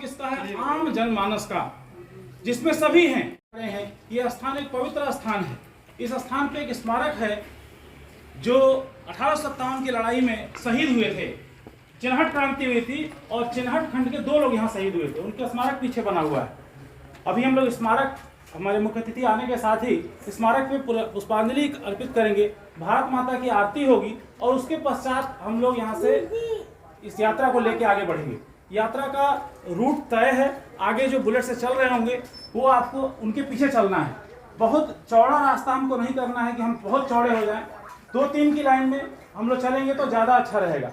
किसका है? आम जनमानस का, जिसमें सभी हैं। यह स्थान एक पवित्र स्थान है। इस स्थान पे एक स्मारक है जो 1857 की लड़ाई में शहीद हुए थे। चिन्हट क्रांति हुई थी और चिन्हट खंड के 2 लोग यहाँ शहीद हुए थे, उनका स्मारक पीछे बना हुआ है। अभी हम लोग स्मारक, हमारे मुख्य अतिथि आने के साथ ही स्मारक पे पुष्पांजलि अर्पित करेंगे, भारत माता की आरती होगी और उसके पश्चात हम लोग यहाँ से इस यात्रा को लेके आगे बढ़ेंगे। यात्रा का रूट तय है, आगे जो बुलेट से चल रहे होंगे वो आपको उनके पीछे चलना है। बहुत चौड़ा रास्ता हमको नहीं करना है कि हम बहुत चौड़े हो जाएं। 2-3 की लाइन में हम लोग चलेंगे तो ज़्यादा अच्छा रहेगा।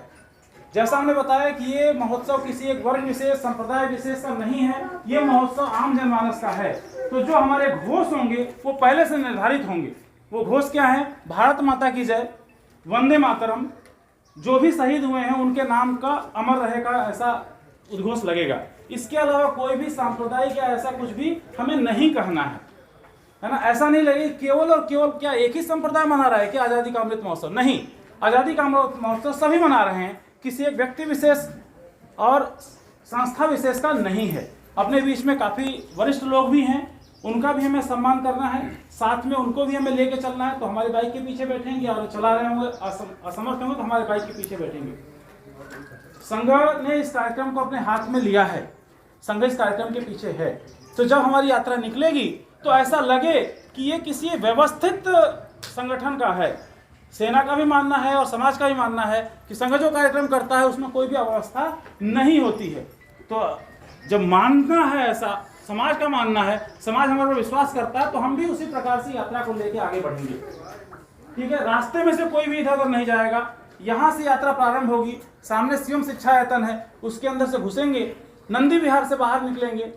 जैसा हमने बताया कि ये महोत्सव किसी एक वर्ग विशेष, संप्रदाय विशेष का नहीं है, ये महोत्सव आम जनमानस का है। तो जो हमारे घोष होंगे वो पहले से निर्धारित होंगे। वो घोष क्या है? भारत माता की जय, वंदे मातरम, जो भी शहीद हुए हैं उनके नाम का अमर रहेगा, ऐसा उद्घोष लगेगा। इसके अलावा कोई भी सांप्रदायिक या ऐसा कुछ भी हमें नहीं कहना है ना। ऐसा नहीं लगे केवल और केवल क्या एक ही संप्रदाय मना रहा है कि आज़ादी का अमृत महोत्सव, नहीं, आज़ादी का अमृत महोत्सव सभी मना रहे हैं, किसी एक व्यक्ति विशेष और संस्था विशेष का नहीं है। अपने बीच में काफ़ी वरिष्ठ लोग भी हैं, उनका भी हमें सम्मान करना है, साथ में उनको भी हमें लेके चलना है। तो हमारी बाइक के पीछे बैठेंगे और चला रहे होंगे असमर्थ होंगे तो हमारे बाइक के पीछे बैठेंगे। संघ ने इस कार्यक्रम को अपने हाथ में लिया है, संघ इस कार्यक्रम के पीछे है। तो जब हमारी यात्रा निकलेगी तो ऐसा लगे कि ये किसी व्यवस्थित संगठन का है। सेना का भी मानना है और समाज का भी मानना है कि संघ जो कार्यक्रम करता है उसमें कोई भी अव्यवस्था नहीं होती है। तो जब मानना है, ऐसा समाज का मानना है, समाज हमारे पर विश्वास करता है, तो हम भी उसी प्रकार से यात्रा को लेकर आगे बढ़ेंगे। ठीक है, रास्ते में से कोई भी इधर उधर नहीं जाएगा। यहाँ से यात्रा प्रारंभ होगी, सामने शिवम शिक्षा आयतन है, उसके अंदर से घुसेंगे, नंदी विहार से बाहर निकलेंगे,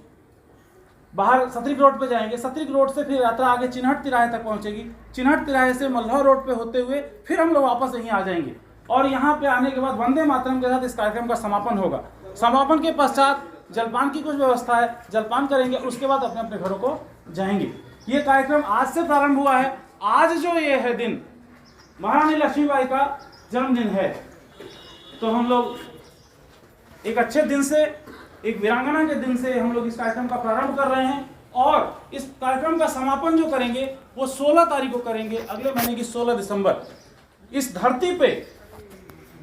बाहर सतरिक रोड पे जाएंगे, सतरिक रोड से फिर यात्रा आगे चिन्हट तिराहे तक पहुंचेगी, चिन्हट तिराहे से मल्लह रोड पे होते हुए फिर हम लोग वापस यहीं आ जाएंगे। और यहाँ पे आने के बाद वंदे मातरम के साथ इस कार्यक्रम का समापन होगा। समापन के पश्चात जलपान की कुछ व्यवस्था है, जलपान करेंगे, उसके बाद अपने अपने घरों को जाएंगे। ये कार्यक्रम आज से प्रारंभ हुआ है। आज जो ये है दिन महारानी लक्ष्मीबाई का जन्मदिन है, तो हम लोग एक अच्छे दिन से, एक वीरांगना के दिन से हम लोग इस कार्यक्रम का प्रारंभ कर रहे हैं और इस कार्यक्रम का समापन जो करेंगे वो 16 तारीख को करेंगे, अगले महीने की 16 दिसंबर। इस धरती पे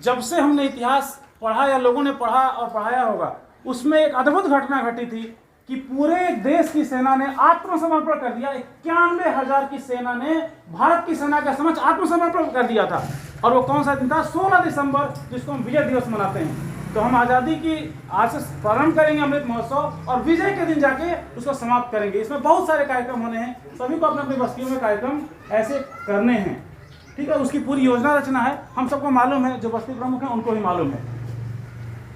जब से हमने इतिहास पढ़ा या लोगों ने पढ़ा और पढ़ाया होगा, उसमें एक अद्भुत घटना घटी थी कि पूरे देश की सेना ने आत्मसमर्पण कर दिया। 91,000 की सेना ने भारत की सेना के समक्ष आत्मसमर्पण कर दिया था। और वो कौन सा दिन था? 16 दिसंबर, जिसको हम विजय दिवस मनाते हैं। तो हम आज़ादी की आज से प्रारंभ करेंगे अमृत महोत्सव और विजय के दिन जाके उसको समाप्त करेंगे। इसमें बहुत सारे कार्यक्रम होने हैं, सभी को अपने अपनी बस्तियों में कार्यक्रम ऐसे करने हैं। ठीक है, उसकी पूरी योजना रचना है, हम सबको मालूम है, जो बस्ती प्रमुख हैं उनको भी मालूम है।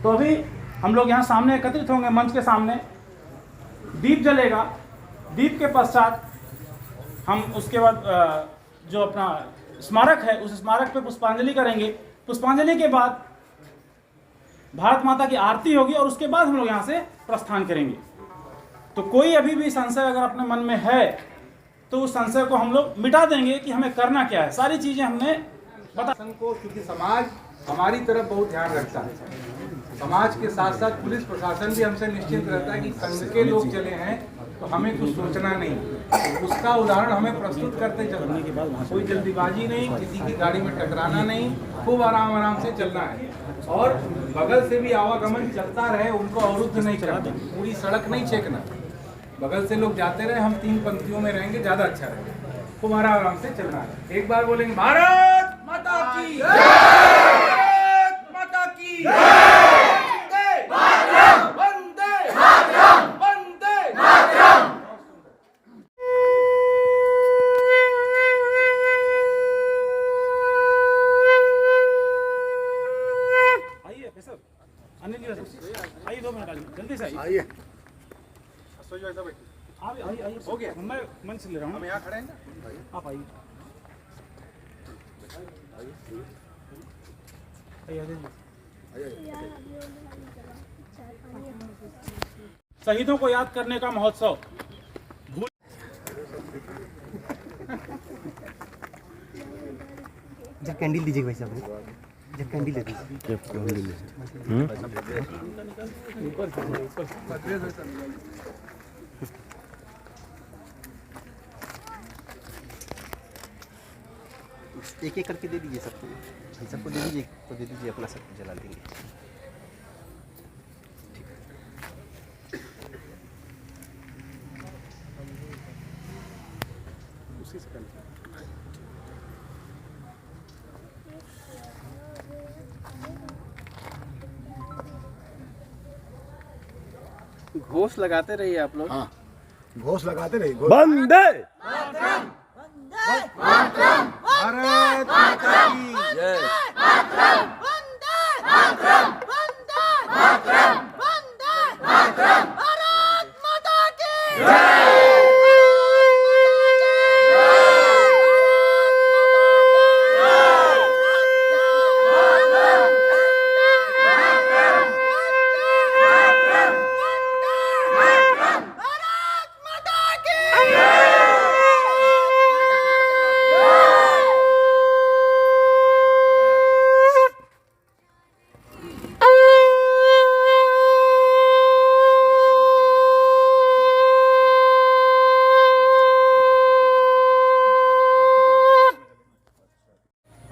तो अभी हम लोग यहाँ सामने एकत्रित होंगे, मंच के सामने दीप जलेगा। दीप के पश्चात हम उसके बाद जो अपना स्मारक है उस स्मारक पे पुष्पांजलि करेंगे। पुष्पांजलि के बाद भारत माता की आरती होगी और उसके बाद हम लोग यहाँ से प्रस्थान करेंगे। तो कोई अभी भी संशय अगर अपने मन में है तो उस संशय को हम लोग मिटा देंगे कि हमें करना क्या है। सारी चीजें हमने बता को, क्योंकि समाज हमारी तरफ बहुत ध्यान रखता है। समाज के साथ साथ पुलिस प्रशासन भी हमसे निश्चिंत रहता है कि संघ के लोग चले हैं तो हमें कुछ सोचना नहीं। उसका उदाहरण हमें प्रस्तुत करते चलने के बाद कोई जल्दीबाजी नहीं, किसी की गाड़ी में टकराना नहीं, खूब आराम आराम से चलना है। और बगल से भी आवागमन चलता रहे, उनको अवरुद्ध नहीं करना, पूरी सड़क नहीं छेकना। बगल से लोग जाते रहे, हम 3 पंक्तियों में रहेंगे, ज़्यादा अच्छा रहेगा। खूब आराम से चलना है। एक बार बोलेंगे भारत माता की जय, भारत माता की जय, वंदे मातरम, वंदे मातरम, वंदे मातरम। आइए सर, अनिल जी आइए, 2 मिनट जल्दी से आइए। आइए, हो गया, मैं मंच से ले रहा हूँ। हम यहाँ खड़े हैं ना, आप आइए। शहीदों को याद करने का महोत्सव कैंडल दीजिए भाई साहब। एक एक करके दे दीजिए सबको, भाई सबको दे दीजिए, तो दे दीजिए, अपना सबको जला देंगे। उसी से कर घोष लगाते रहिए आप लोग। हाँ, घोष लगाते रहिए। वंदे भारत माता की जय।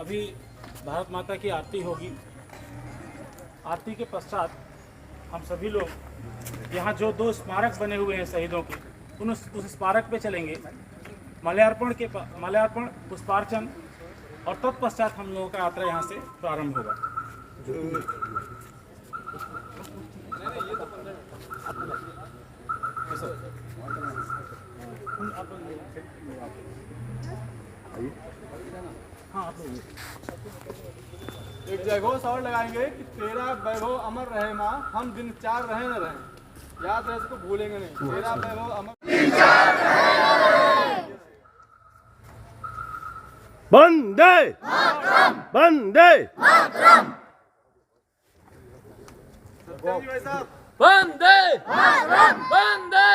अभी भारत माता की आरती होगी। आरती के पश्चात हम सभी लोग यहाँ जो 2 स्मारक बने हुए हैं शहीदों के, उस स्मारक पे चलेंगे। माल्यार्पण, पुष्पार्चन और तत्पश्चात हम लोगों का यात्रा यहाँ से प्रारंभ होगा। हाँ, आप लोग एक जयघोष और लगाएंगे कि तेरा वैभव अमर रहे माँ, हम दिन 4 रहे न रहे। याद रहे, इसको भूलेंगे नहीं। तेरा वैभव अमर। वंदे वंदे वंदे वंदे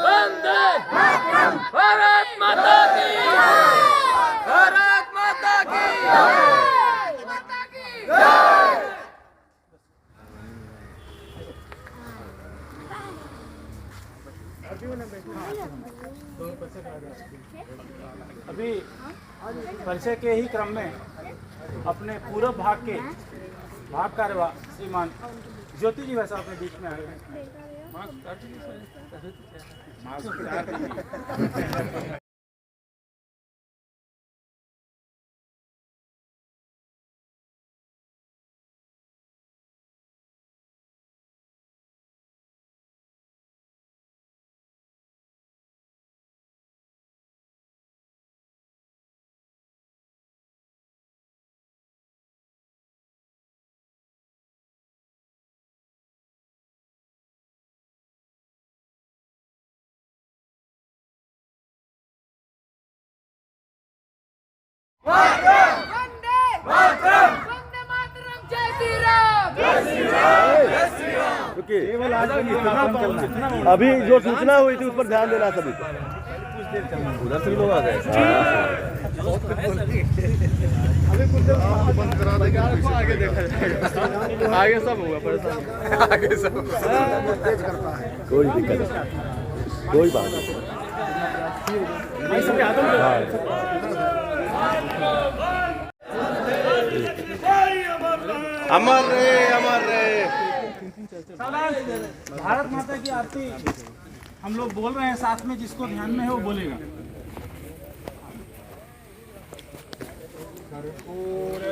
वंदे भारत माता की, भारत माता की। अभी परिचय के ही क्रम में अपने पूर्व भाग कार्यवाह श्रीमान ज्योति जी वैसा अपने बीच में आए हैं। अभी जो सूचना हुई थी उस पर ध्यान देना सभी को। उधर से भी लोग आ गए। आगे सब होगा, परेशान आगे सब कोई दिक्कत नहीं, कोई बात नहीं। अमर रहे, अमर रहे। भारत माता की आरती हम लोग बोल रहे हैं, साथ में जिसको ध्यान में है वो बोलेगा।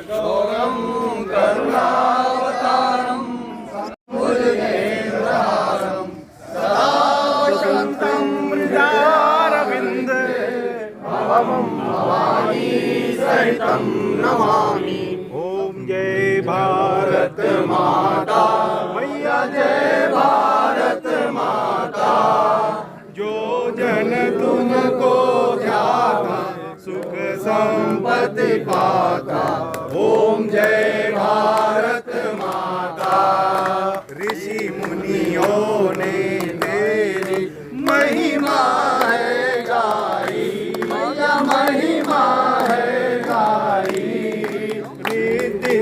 गौरम करुणावतारम भुजगेन्द्रहारम सदा शान्तं हृदयारविन्दे भवं भवानी सहितं नमामि। ओम जय भारत माता, मैया जय भारत माता। जो जन तुमको ध्याता सुख संपत्ति पाता। ओम जय भारत माता। ऋषि मुनियों ने तेरी महिमा है गाई, महिमा है गाई। रिद्धि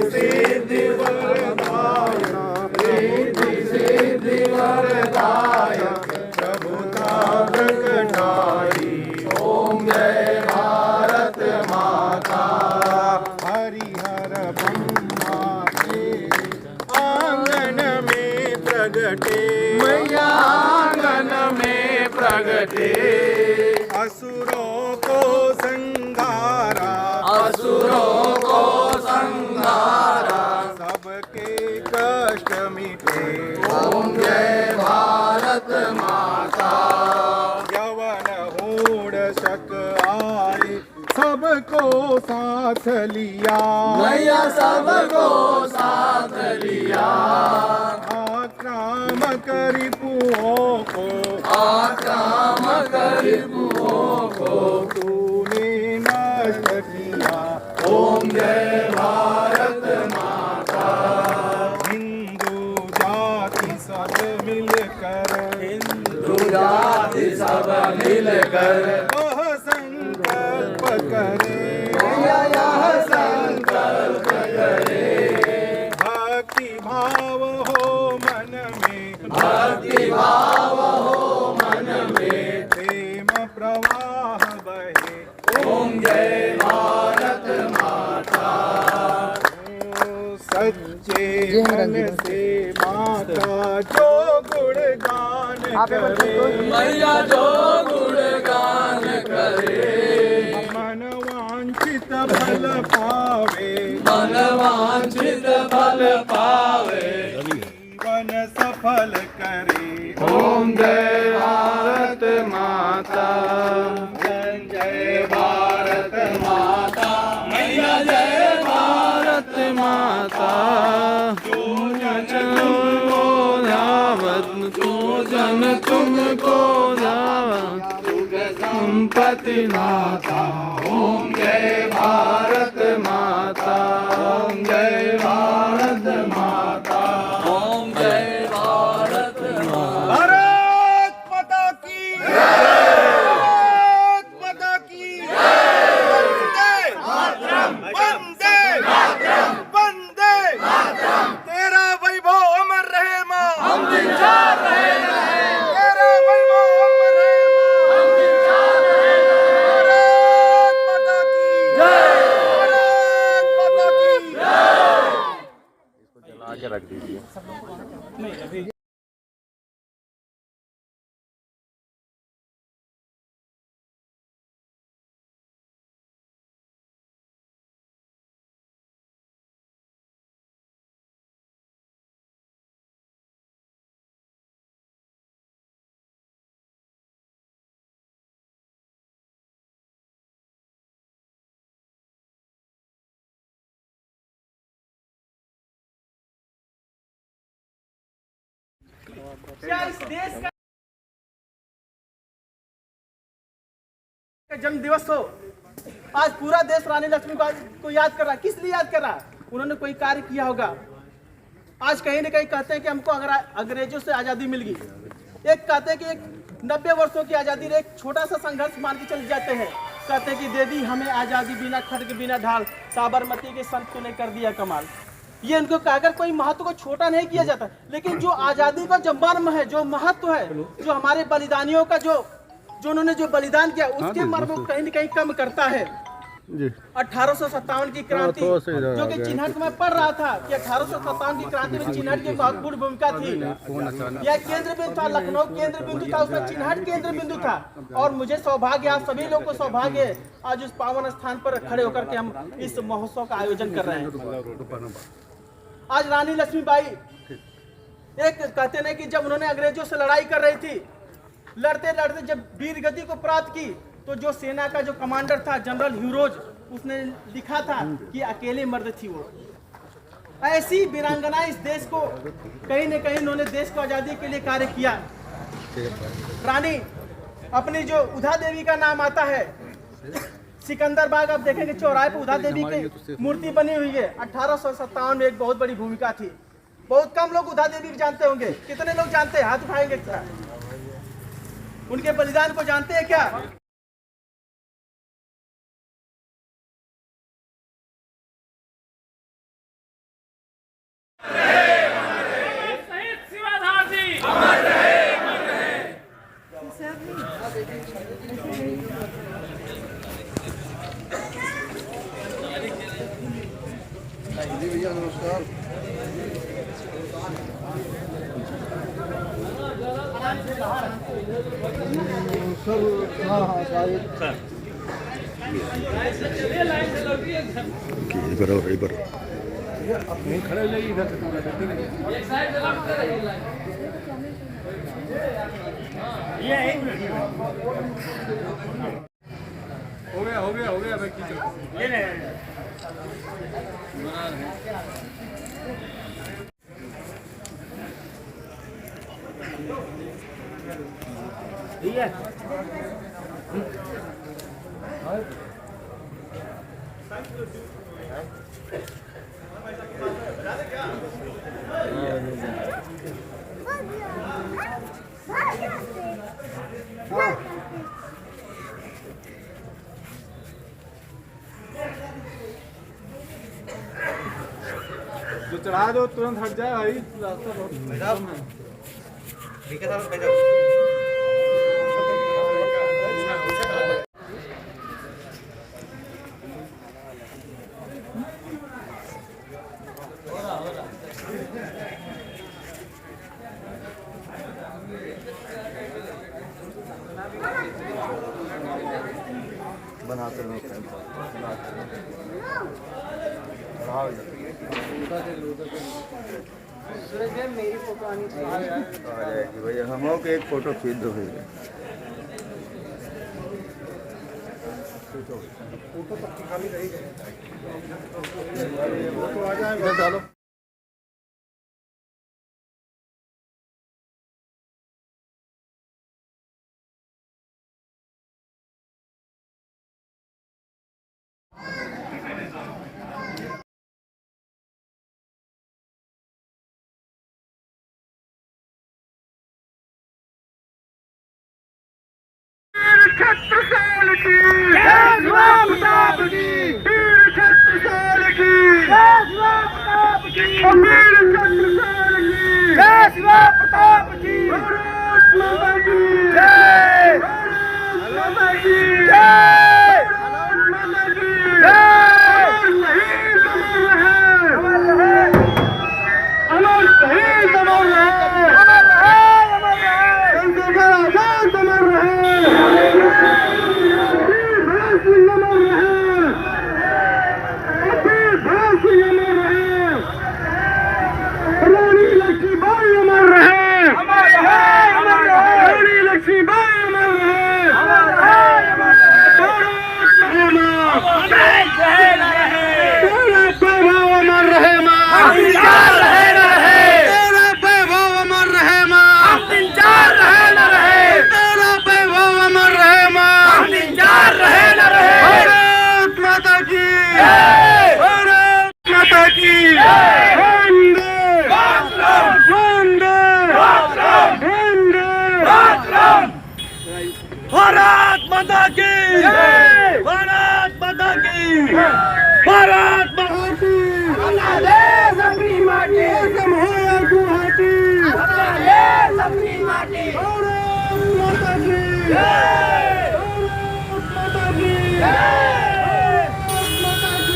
प्रगटे मैया आंगन में प्रगटे असुरों को संघारा सबके कष्ट मिटे ओम जय भारत माता यवन हूण शक आए सबको साथ लिया मैया सबको साथ लिया आक्राम करी पुओं को तूने नष्ट किया ओम जय भारत माता हिंदू जाति सब मिलकर वह संकल्प करे भक्ति भाव हो मन में प्रेम प्रवाह बहे ओम जय भारत माता सच्चे मन से माता जो गुणगान करे मैया जो गुणगान करे मन वांछित फल पावे जीवन सफल करे ओम जय भारत माता जय भारत माता मैया जय भारत माता तुमको धावत संपत्ति नाथा ओम जय भारत माता ओम जय भारत माता ओम जय भारत माता भारत माता की भारत माता की वंदे मातरम वंदे मातरम तेरा वैभव अमर रहे मां हम विचार रहे तेरा वैभव अमर रहे मां हम विचार रहे भारत माता की जय भारत माता की जय जला के रख दीजिए। क्या इस देश का जन्म दिवस हो? आज पूरा देश रानी लक्ष्मीबाई को याद कर रहा है। किस लिए याद कर रहा है? उन्होंने कोई कार्य किया होगा। आज कहीं न कहीं कहते हैं कि हमको अगर अंग्रेजों से आज़ादी मिल गई। एक कहते हैं कि एक 90 वर्षों की आज़ादी रे एक छोटा सा संघर्ष मान के चले जाते हैं। कहते हैं कि दे दी हमें आज़ादी बिना खड्ग बिना ढाल, साबरमती के संत ने कर दिया कमाल। ये इनको अगर कोई महत्व को छोटा नहीं किया जाता, लेकिन जो आज़ादी का जो मर्म है, जो महत्व है, जो हमारे बलिदानियों का जो उन्होंने जो बलिदान किया, उसके मर्म को कहीं न कहीं कम करता है। 1857 की क्रांति जो कि चिन्हट में पढ़ रहा था कि 1857 की क्रांति में चिन्हट की महत्वपूर्ण भूमिका थी। यह केंद्र बिंदु था, लखनऊ केंद्र बिंदु था, उसमें चिन्हट केंद्र बिंदु था। और मुझे सौभाग्य, आप सभी लोग को सौभाग्य है, आज उस पावन स्थान पर खड़े होकर के हम इस महोत्सव का आयोजन कर रहे हैं। आज रानी लक्ष्मीबाई एक कहते हैं कि जब उन्होंने अंग्रेजों से लड़ाई कर रही थी, लड़ते लड़ते जब वीर गति को प्राप्त की, तो जो सेना का जो कमांडर था जनरल ह्यूरोज, उसने लिखा था कि अकेले मर्द थी वो। ऐसी वीरांगना इस देश को कहीं न कहीं उन्होंने देश को आज़ादी के लिए कार्य किया। रानी अपनी जो उधा देवी का नाम आता है, सिकंदर बाग आप देखेंगे चौराहे पर उधा देवी की मूर्ति बनी हुई है। 1857 में एक बहुत बड़ी भूमिका थी। बहुत कम लोग उधा देवी को जानते होंगे। कितने लोग जानते हैं? हाथ उठाएंगे क्या? उनके बलिदान को जानते हैं क्या? भैया नमस्कार। इधर और इधर हो गया भाई खींचो। जो चढ़ा दो तुरंत हट जाए भाई, रास्ता बहुत बनाते हैं मेरी फोटो आनी चाहिए। भैया हम हो के एक फोटो खींच दो भैया। इधर डालो। भारत माता की भारत माता की भारत माता की बांग्लादेश अपनी माटी होया गुवाहाटी बांग्लादेश अपनी माटी भारत माता की भारत माता की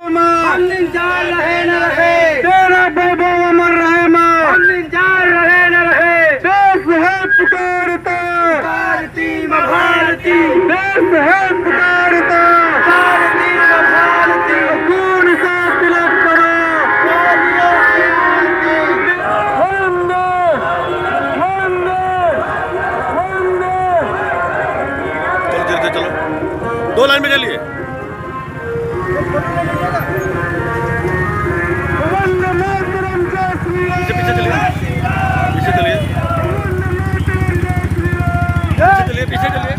हम निंजार रहे न रहे, तेरा वैभव अमर रहे माँ। हम निंजार रहे न रहे, देश है पुकारता, भारती माँ भारती, देश है पुकारता, भारती माँ भारती, खून से तिलक करो, बोलिए शांति, वंदे वंदे वंदे। चलो चलो 2 लाइन में चलिए। वंदे मातरम जय श्री राम। पीछे चलिए, पीछे चलिए, पीछे चलिए, पीछे चलिए,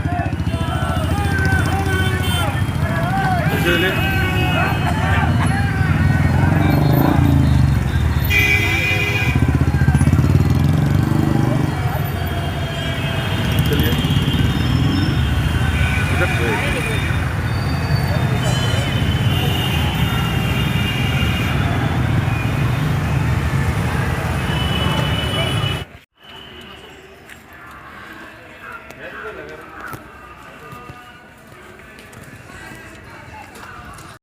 पीछे चलिए।